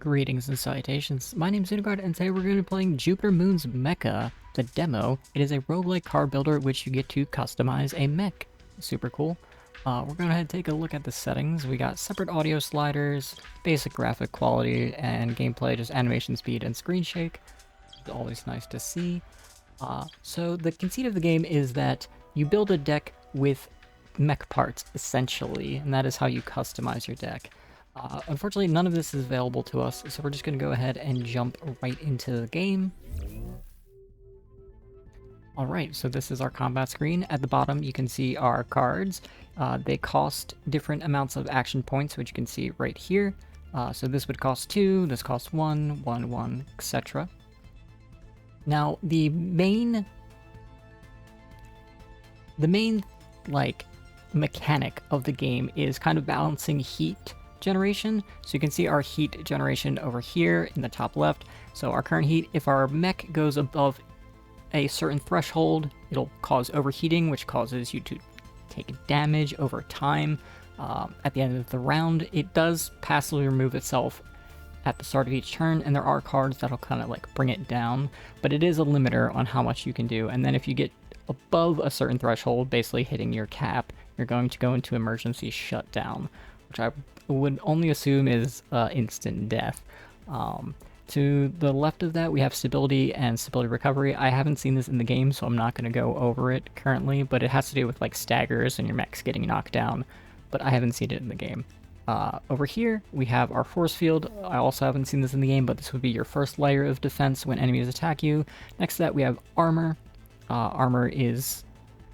Greetings and salutations, my name's Xenogard and today we're going to be playing Jupiter Moon's Mecha, the demo. It is a roguelike car builder which you get to customize a mech. Super cool. We're going to take a look at the settings. We got separate audio sliders, basic graphic quality, and gameplay, just animation speed and screen shake. It's always nice to see. So the conceit of the game is that you build a deck with mech parts, essentially, and that is how you customize your deck. Unfortunately, none of this is available to us, so we're just going to go ahead and jump right into the game. Alright, so this is our combat screen. At the bottom, you can see our cards. They cost different amounts of action points, which you can see right here. So this would cost 2, this costs 1, 1, 1, etc. Now, the main like, mechanic of the game is kind of balancing heat generation. So you can see our heat generation over here in the top left. So our current heat, if our mech goes above a certain threshold, it'll cause overheating, which causes you to take damage over time. At the end of the round, it does passively remove itself at the start of each turn, and there are cards that'll kind of like bring it down, but it is a limiter on how much you can do. And then if you get above a certain threshold, basically hitting your cap, you're going to go into emergency shutdown, which I would only assume is instant death. To the left of that, we have stability and stability recovery. I haven't seen this in the game, so I'm not going to go over it currently, but it has to do with like staggers and your mech's getting knocked down, but I haven't seen it in the game. Over here, we have our force field. I also haven't seen this in the game, but this would be your first layer of defense when enemies attack you. Next to that, we have armor. Armor is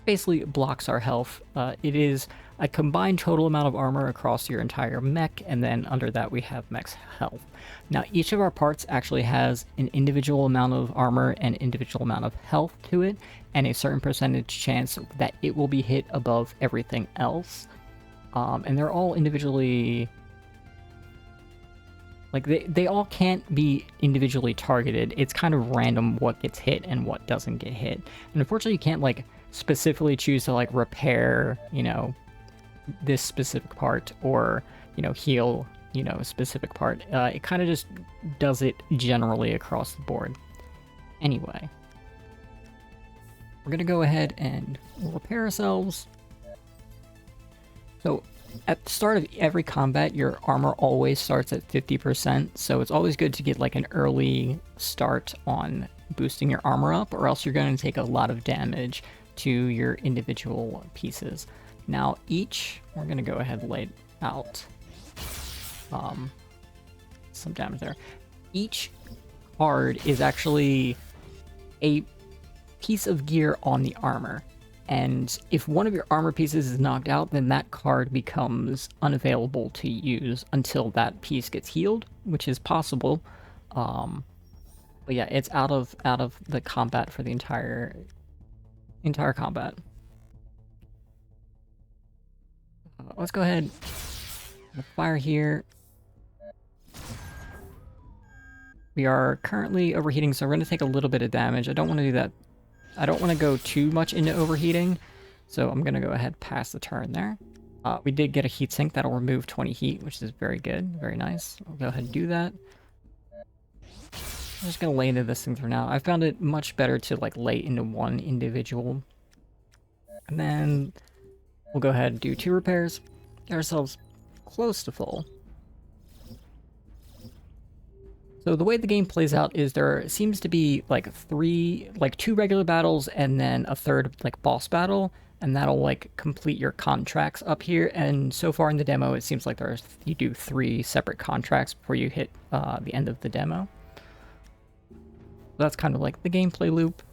basically blocks our health. It is a combined total amount of armor across your entire mech, and then under that we have mech's health. Now each of our parts actually has an individual amount of armor and individual amount of health to it, and a certain percentage chance that it will be hit above everything else. And they're all individually... like, they all can't be individually targeted. It's kind of random what gets hit and what doesn't get hit. And unfortunately you can't, like, specifically choose to, like, repair, you know, this specific part, or, you know, heal, you know, a specific part. It kind of just does it generally across the board. Anyway, we're going to go ahead and repair ourselves. So at the start of every combat, your armor always starts at 50%, so it's always good to get like an early start on boosting your armor up, or else you're going to take a lot of damage to your individual pieces. Now we're going to go ahead and lay out some damage there. Each card is actually a piece of gear on the armor. And if one of your armor pieces is knocked out, then that card becomes unavailable to use until that piece gets healed, which is possible. But yeah, it's out of the combat for the entire combat. Let's go ahead and fire here. We are currently overheating, so we're going to take a little bit of damage. I don't want to do that. I don't want to go too much into overheating, so I'm going to go ahead past the turn there. We did get a heat sink that'll remove 20 heat, which is very good, very nice. I'll go ahead and do that. I'm just going to lay into this thing for now. I found it much better to like lay into one individual. And then we'll go ahead and do 2 repairs, get ourselves close to full. So the way the game plays out is there seems to be like 2 regular battles and then a third like boss battle, and that'll like complete your contracts up here. And so far in the demo, it seems like you do 3 separate contracts before you hit the end of the demo. That's kind of like the gameplay loop.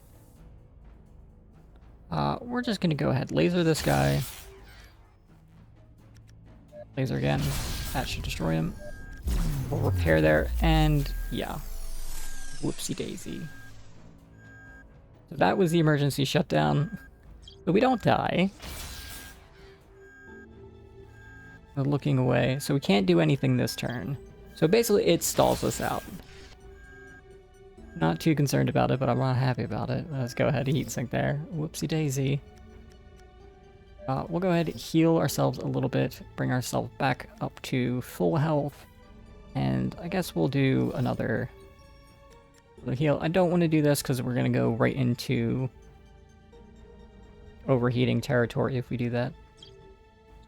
We're just gonna go ahead, laser this guy. Laser again. That should destroy him. We'll repair there, and yeah. Whoopsie daisy. So that was the emergency shutdown. But we don't die. We're looking away, so we can't do anything this turn. So basically it stalls us out. Not too concerned about it, but I'm not happy about it. Let's go ahead and heat sink there. Whoopsie daisy. We'll go ahead and heal ourselves a little bit, bring ourselves back up to full health, And I guess we'll do another heal. I don't want to do this because we're going to go right into overheating territory if we do that.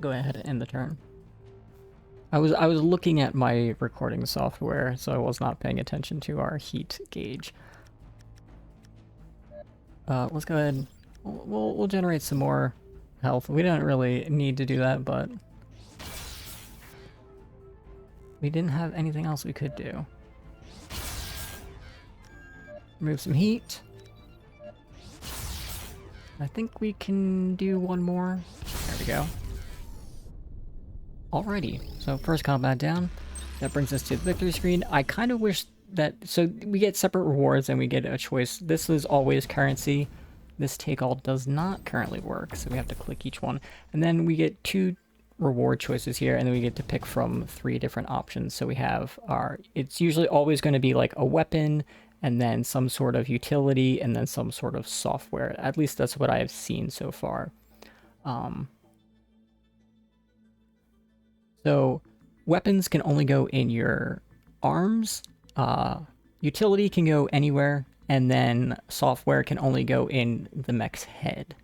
Go ahead and end the turn. I was looking at my recording software, so I was not paying attention to our heat gauge. Let's go ahead. We'll generate some more health. We don't really need to do that, but we didn't have anything else we could do. Remove some heat. I think we can do one more. There we go. Alrighty, so first combat down. That brings us to the victory screen. I kind of wish that, so we get separate rewards and we get a choice. This is always currency. This take all does not currently work, so we have to click each one. And then we get 2 reward choices here, and then we get to pick from 3 different options. So we have our, it's usually always going to be like a weapon, and then some sort of utility, and then some sort of software. At least that's what I have seen so far. So weapons can only go in your arms, utility can go anywhere, and then software can only go in the mech's head.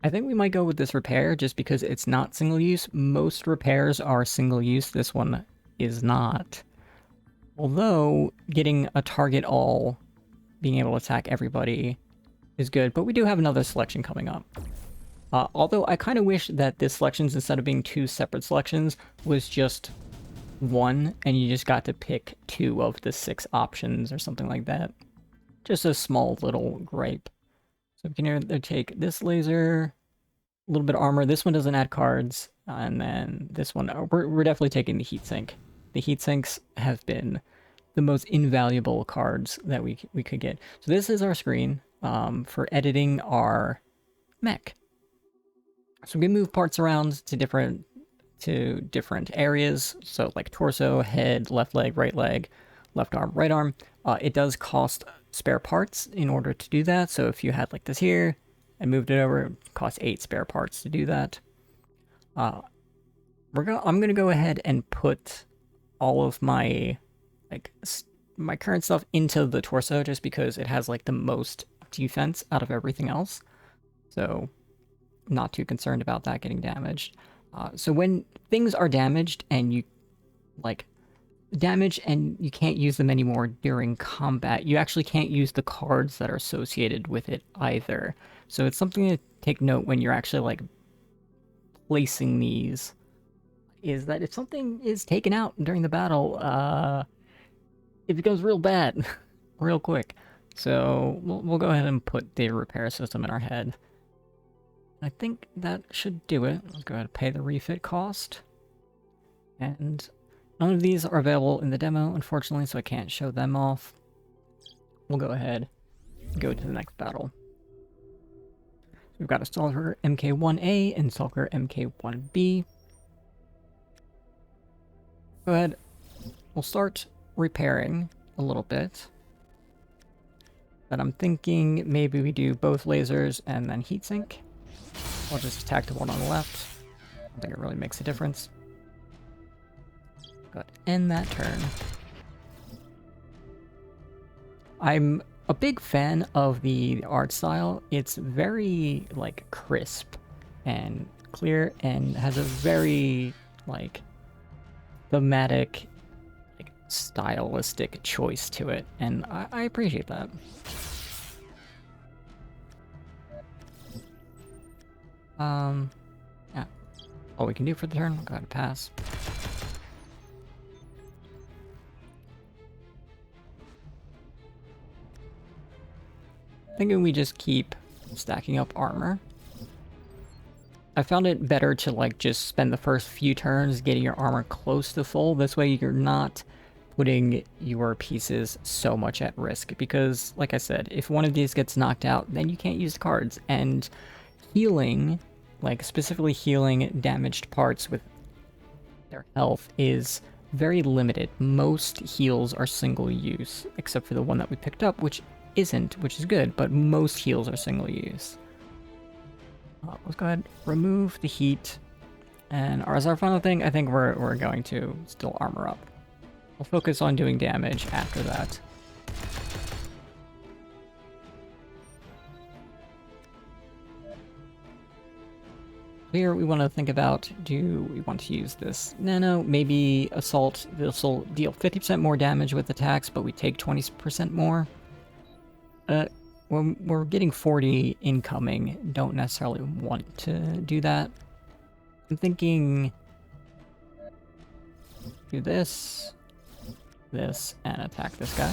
I think we might go with this repair just because it's not single use. Most repairs are single use, this one is not. Although getting a target all, being able to attack everybody is good, but we do have another selection coming up. Although I kind of wish that this selections, instead of being 2 separate selections, was just 1, and you just got to pick 2 of the 6 options or something like that. Just a small little gripe. So we can either take this laser, a little bit of armor. This one doesn't add cards, and then this one, we're definitely taking the heatsink. The heatsinks have been the most invaluable cards that we could get. So this is our screen for editing our mech. So we can move parts around to different areas. So like torso, head, left leg, left arm, right arm. It does cost spare parts in order to do that. So if you had like this here and moved it over, it costs 8 spare parts to do that. I'm gonna go ahead and put all of my my current stuff into the torso just because it has like the most defense out of everything else. So not too concerned about that getting damaged. So when things are damaged and you can't use them anymore during combat, you actually can't use the cards that are associated with it either. So it's something to take note when you're actually like placing these, is that if something is taken out during the battle, it becomes real bad real quick. So we'll go ahead and put the repair system in our head. I think that should do it. Let's go ahead and pay the refit cost. And none of these are available in the demo, unfortunately, so I can't show them off. We'll go ahead and go to the next battle. We've got a Stalker MK1A and Stalker MK1B. Go ahead. We'll start repairing a little bit. But I'm thinking maybe we do both lasers and then heatsink. I'll just attack the one on the left. I don't think it really makes a difference. Go ahead, end that turn. I'm a big fan of the art style. It's very, like, crisp and clear and has a very, like, thematic, like, stylistic choice to it. And I appreciate that. Yeah. All we can do for the turn, we'll go ahead and pass. Thinking we just keep stacking up armor. I found it better to like just spend the first few turns getting your armor close to full. This way you're not putting your pieces so much at risk, because like I said, if one of these gets knocked out, then you can't use the cards. And healing, like specifically healing damaged parts with their health, is very limited. Most heals are single use, except for the one that we picked up, which isn't, which is good, but most heals are single use. Let's go ahead, remove the heat. And as our final thing, I think we're going to still armor up. We'll focus on doing damage after that. Here we want to think about, do we want to use this nano, maybe assault? This will deal 50% more damage with attacks, but we take 20% more. When we're getting 40 incoming, don't necessarily want to do that. I'm thinking do this, and attack this guy.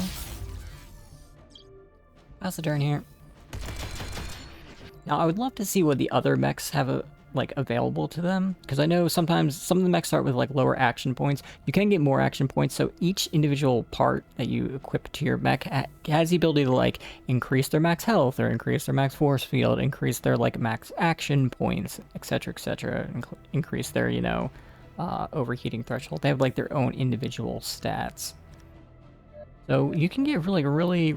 Pass the turn here. Now I would love to see what the other mechs have available to them, because I know sometimes some of the mechs start with like lower action points. You can get more action points, so each individual part that you equip to your mech has the ability to like increase their max health or increase their max force field, increase their like max action points, etc, etc, increase their, you know, overheating threshold. They have like their own individual stats, so you can get really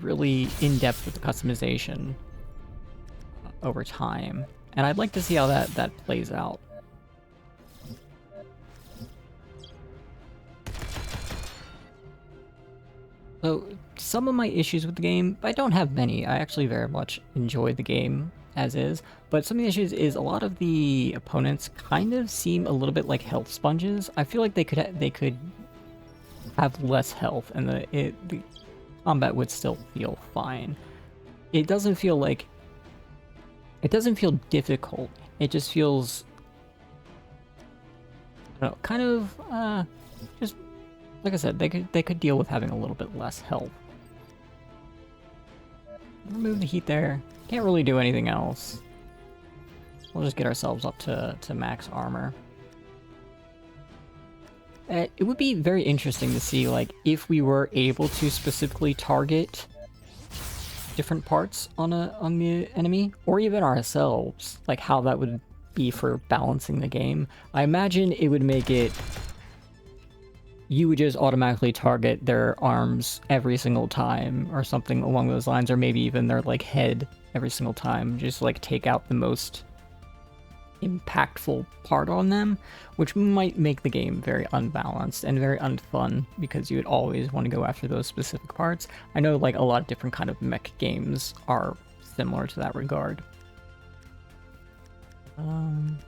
in depth with the customization over time. And I'd like to see how that plays out. So, some of my issues with the game, I don't have many. I actually very much enjoy the game as is. But some of the issues is a lot of the opponents kind of seem a little bit like health sponges. I feel like they could have less health, and the combat would still feel fine. It doesn't feel like... It doesn't feel difficult. It just feels, I don't know, kind of, just, like I said, they could deal with having a little bit less health. Remove the heat there. Can't really do anything else. We'll just get ourselves up to max armor. It would be very interesting to see, like, if we were able to specifically target different parts on the enemy, or even ourselves, like how that would be for balancing the game. I imagine it would make it, you would just automatically target their arms every single time or something along those lines, or maybe even their like head every single time, just like take out the most impactful part on them, which might make the game very unbalanced and very unfun, because you would always want to go after those specific parts. I know like a lot of different kind of mech games are similar to that regard. Don't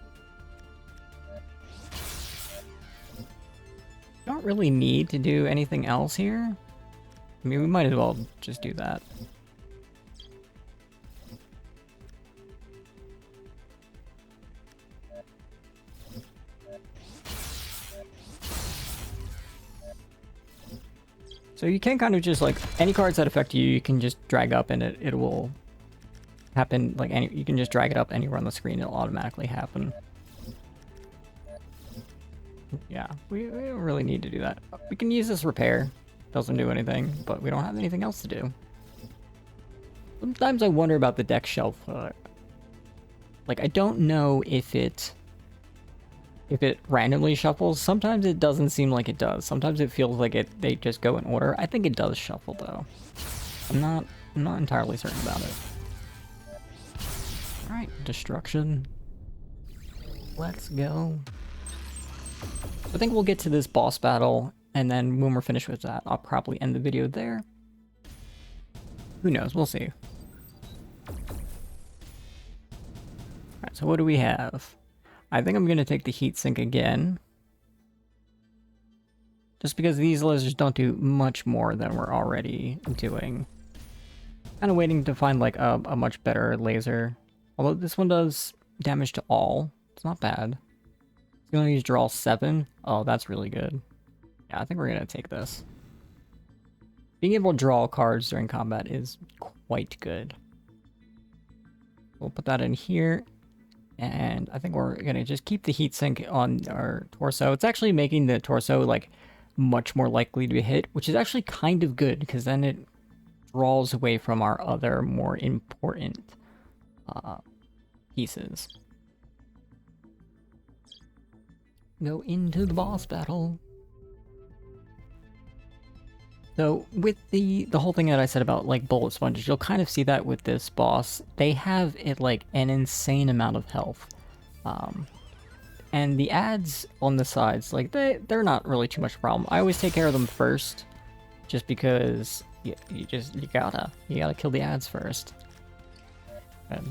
really need to do anything else here. I mean, we might as well just do that. So you can kind of just like, any cards that affect you, you can just drag up and it will happen, like you can just drag it up anywhere on the screen, it'll automatically happen. Yeah, we don't really need to do that. We can use this repair, doesn't do anything, but we don't have anything else to do. Sometimes I wonder about the deck shelf. Like, I don't know if it randomly shuffles. Sometimes it doesn't seem like it does. Sometimes it feels like they just go in order. I think it does shuffle though. I'm not entirely certain about it. Alright, destruction. Let's go. I think we'll get to this boss battle, and then when we're finished with that, I'll probably end the video there. Who knows? We'll see. Alright, so what do we have? I think I'm going to take the heatsink again. Just because these lasers don't do much more than we're already doing. Kind of waiting to find like a much better laser. Although this one does damage to all. It's not bad. It's going to use draw 7. Oh, that's really good. Yeah, I think we're going to take this. Being able to draw cards during combat is quite good. We'll put that in here. And I think we're going to just keep the heatsink on our torso. It's actually making the torso like much more likely to be hit, which is actually kind of good, because then it draws away from our other more important pieces. Go into the boss battle. So with the whole thing that I said about like bullet sponges, you'll kind of see that with this boss. They have it like an insane amount of health. And the ads on the sides, like, they're not really too much of a problem. I always take care of them first, just because you gotta kill the ads first. And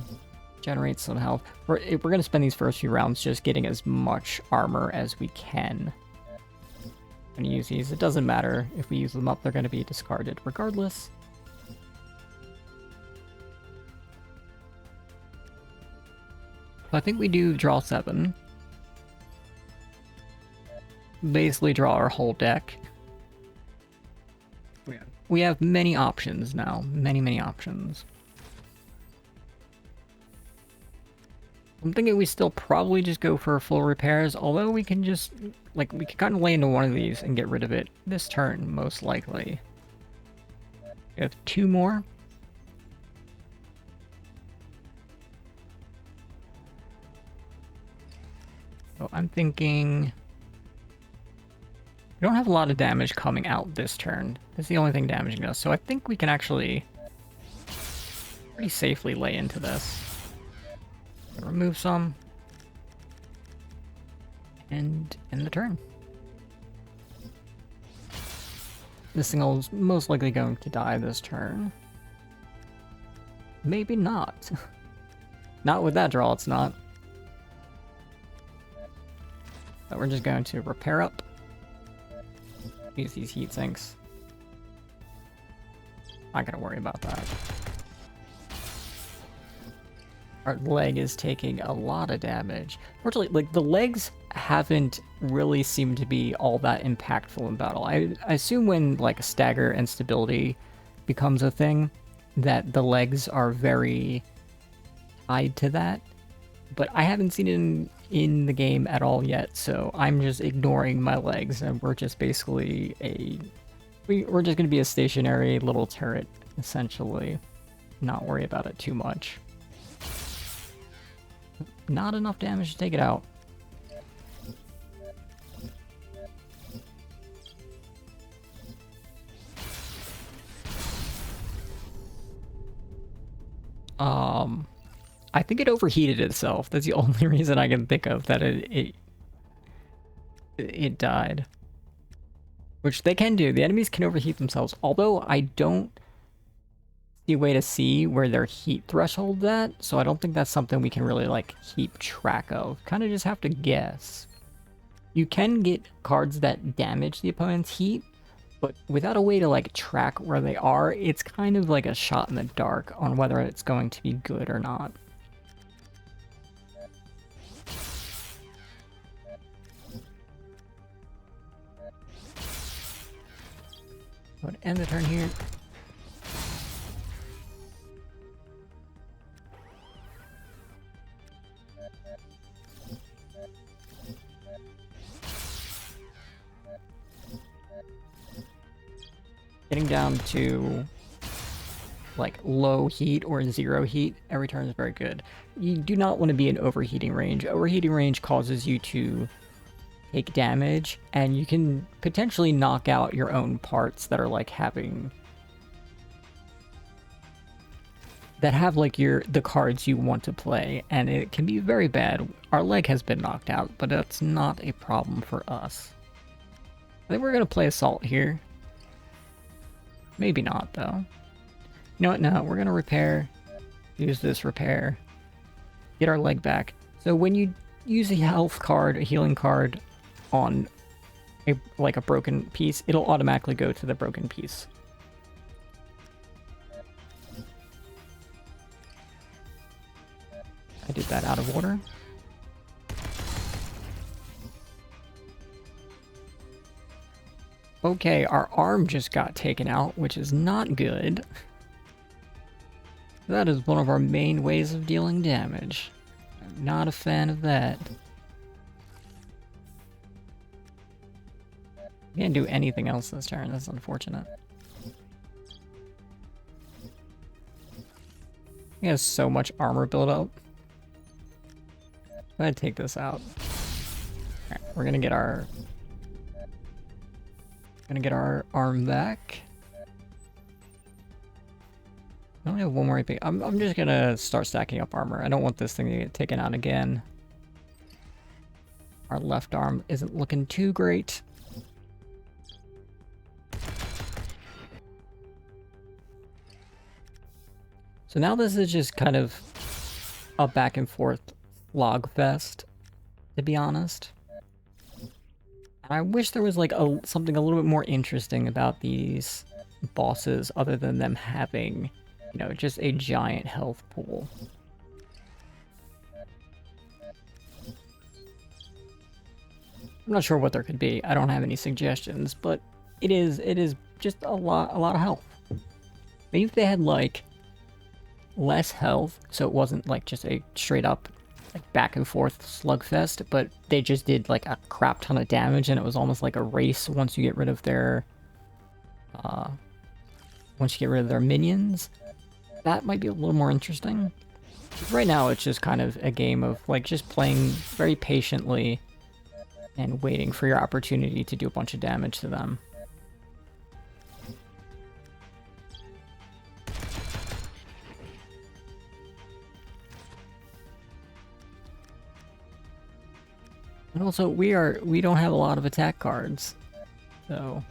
generate some health. We're gonna spend these first few rounds just getting as much armor as we can. When you use these, it doesn't matter if we use them up, they're gonna be discarded regardless. I think we do draw 7. Basically draw our whole deck. We have many options now. Many options. I'm thinking we still probably just go for full repairs, although we can just, like, we can kind of lay into one of these and get rid of it this turn, most likely. We have 2 more. So I'm thinking... We don't have a lot of damage coming out this turn. That's the only thing damaging us, so I think we can actually pretty safely lay into this. Remove some. And end the turn. This thing is most likely going to die this turn. Maybe not. Not with that draw, it's not. But we're just going to repair up. Use these heat sinks. Not gonna worry about that. Our leg is taking a lot of damage. Fortunately, like, the legs haven't really seemed to be all that impactful in battle. I assume when, like, stagger and stability becomes a thing, that the legs are very tied to that. But I haven't seen it in the game at all yet, so I'm just ignoring my legs, and we're just basically we're just gonna be a stationary little turret, essentially. Not worry about it too much. Not enough damage to take it out. I think it overheated itself. That's the only reason I can think of that it died. Which they can do. The enemies can overheat themselves, although I don't see a way to see where their heat threshold's at, so I don't think that's something we can really, like, keep track of. Kind of just have to guess. You can get cards that damage the opponent's heat, but without a way to, like, track where they are, it's kind of like a shot in the dark on whether it's going to be good or not. But end the turn here. Getting down to, like, low heat or 0 heat every turn is very good. You do not want to be in overheating range. Overheating range causes you to take damage, and you can potentially knock out your own parts that are, like, that have, like, the cards you want to play, and it can be very bad. Our leg has been knocked out, but that's not a problem for us. I think we're gonna play Assault here. Maybe not, though. You know what? No, we're gonna repair. Use this repair. Get our leg back. So when you use a health card, a healing card, on a broken piece, it'll automatically go to the broken piece. I did that out of order. Okay, our arm just got taken out, which is not good. That is one of our main ways of dealing damage. I'm not a fan of that. Can't do anything else this turn, that's unfortunate. He has so much armor buildup. I'm gonna take this out. Alright, we're gonna get our arm back. I only have one more AP. I'm just gonna start stacking up armor. I don't want this thing to get taken out again. Our left arm isn't looking too great. So now this is just kind of a back and forth log fest, to be honest. And I wish there was like something a little bit more interesting about these bosses other than them having, you know, just a giant health pool. I'm not sure what there could be. I don't have any suggestions, but it is just a lot of health. Maybe if they had like less health, so it wasn't like just a straight up like back and forth slugfest, but they just did like a crap ton of damage, and it was almost like a race once you get rid of their minions. That might be a little more interesting. Right now it's just kind of a game of like just playing very patiently and waiting for your opportunity to do a bunch of damage to them. And also, we don't have a lot of attack cards, so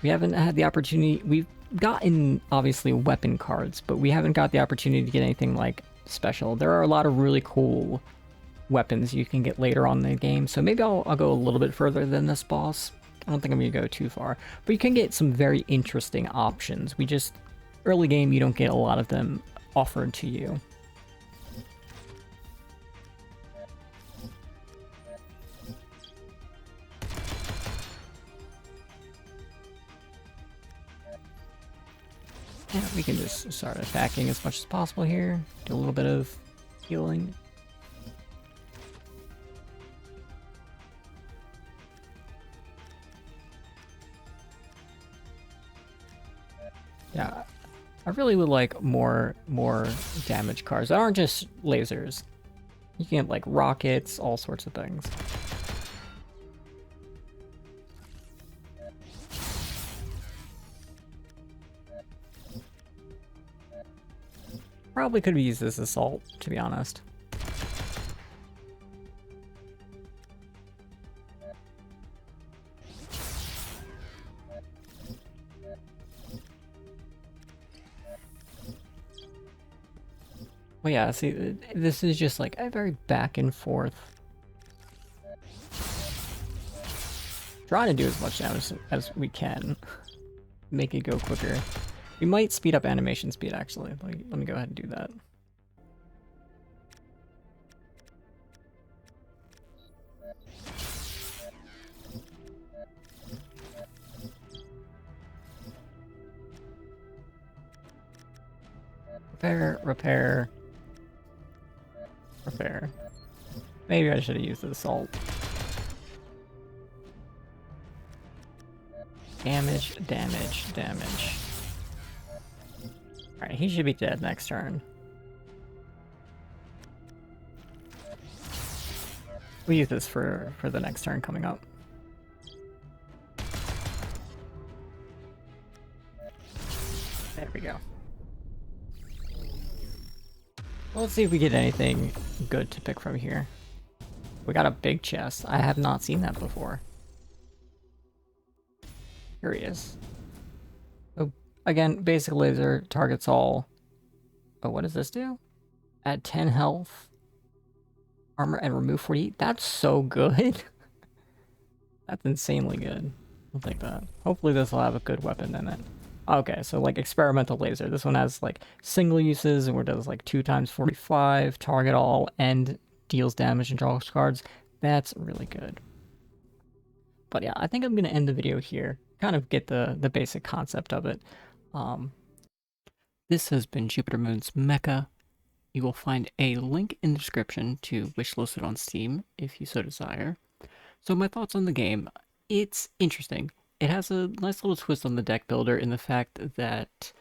we haven't had the opportunity. We've gotten, obviously, weapon cards, but we haven't got the opportunity to get anything, like, special. There are a lot of really cool weapons you can get later on in the game, so maybe I'll go a little bit further than this boss. I don't think I'm going to go too far. But you can get some very interesting options. We just, early game, you don't get a lot of them offered to you. Yeah, we can just start attacking as much as possible here. Do a little bit of healing. Yeah, I really would like more damage cards that aren't just lasers. You can get like rockets, all sorts of things. Probably could have used this assault, to be honest. Well, yeah, see, this is just like a very back and forth. Trying to do as much damage as we can. Make it go quicker. We might speed up animation speed, actually. Let me go ahead and do that. Repair, repair, repair. Maybe I should have used the assault. Damage, damage, damage. Alright, he should be dead next turn. We'll use this for the next turn coming up. There we go. Well, let's see if we get anything good to pick from here. We got a big chest. I have not seen that before. Here he is. Oh, again, basic laser, targets all. Oh, what does this do? Add 10 health, armor, and remove 40. That's so good. That's insanely good. I'll take that. Hopefully this will have a good weapon in it. Okay, so like experimental laser. This one has like single uses where it does like 2 times 45, target all, and deals damage and draws cards. That's really good. But yeah, I think I'm going to end the video here. Kind of get the basic concept of it. This has been Jupiter Moon's Mecha. You will find a link in the description to wishlist it on Steam if you so desire. So my thoughts on the game. It's interesting. It has a nice little twist on the deck builder in the fact that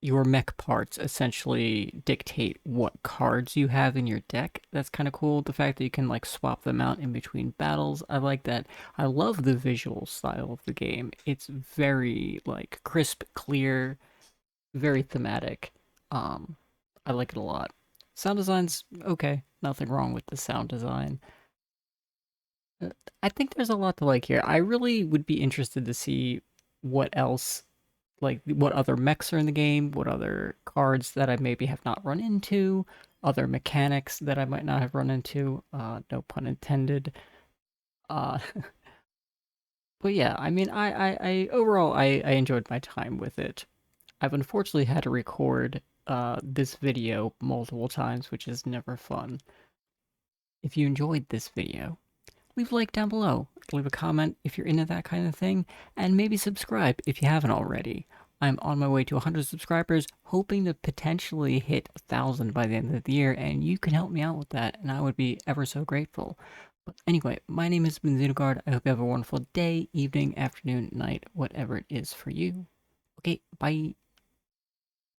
your mech parts essentially dictate what cards you have in your deck. That's kind of cool. The fact that you can like swap them out in between battles. I like that. I love the visual style of the game. It's very like crisp, clear, very thematic. I like it a lot. Sound design's okay. Nothing wrong with the sound design. Uh, I think there's a lot to like here. I really would be interested to see what else, like what other mechs are in the game, what other cards that I maybe have not run into, other mechanics that I might not have run into. No pun intended. Uh, but yeah, I mean, I overall, I enjoyed my time with it. I've unfortunately had to record this video multiple times, which is never fun. If you enjoyed this video, leave a like down below, leave a comment if you're into that kind of thing, and maybe subscribe if you haven't already. I'm on my way to 100 subscribers, hoping to potentially hit 1,000 by the end of the year, and you can help me out with that, and I would be ever so grateful. But anyway, my name has been Xenogard. I hope you have a wonderful day, evening, afternoon, night, whatever it is for you. Okay, bye.